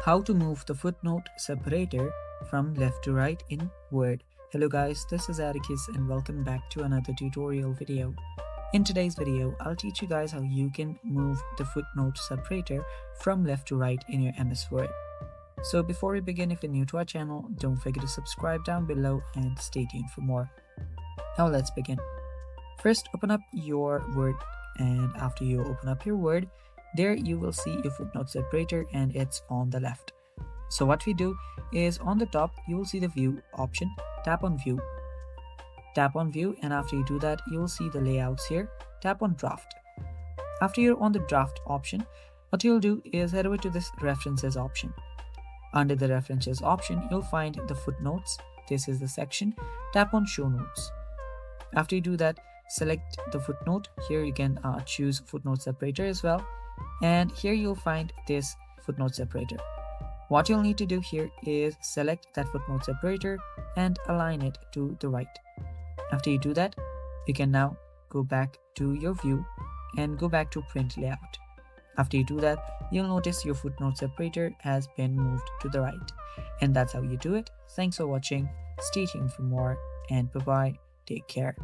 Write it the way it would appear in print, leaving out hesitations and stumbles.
How to move the footnote separator from left to right in Word. Hello guys, this is Atticus and welcome back to another tutorial video. In today's video, I'll teach you guys how you can move the footnote separator from left to right in your MS Word. So before we begin, if you're new to our channel, don't forget to subscribe down below and stay tuned for more. Now let's begin. First, open up your Word, and after you open up your Word, there you will see your footnote separator and it's on the left. So what we do is on the top you will see the view option. Tap on view, and after you do that you will see the layouts here. Tap on draft. After you're on the draft option, what you'll do is head over to this references option. Under the references option you'll find the footnotes. This is the section. Tap on show notes. After you do that, select the footnote. Here you can choose footnote separator as well, and here you'll find this footnote separator. What you'll need to do here is select that footnote separator and align it to the right. After you do that, you can now go back to your view and go back to print layout. After you do that, you'll notice your footnote separator has been moved to the right. And that's how you do it. Thanks for watching. Stay tuned for more, and bye bye. Take care.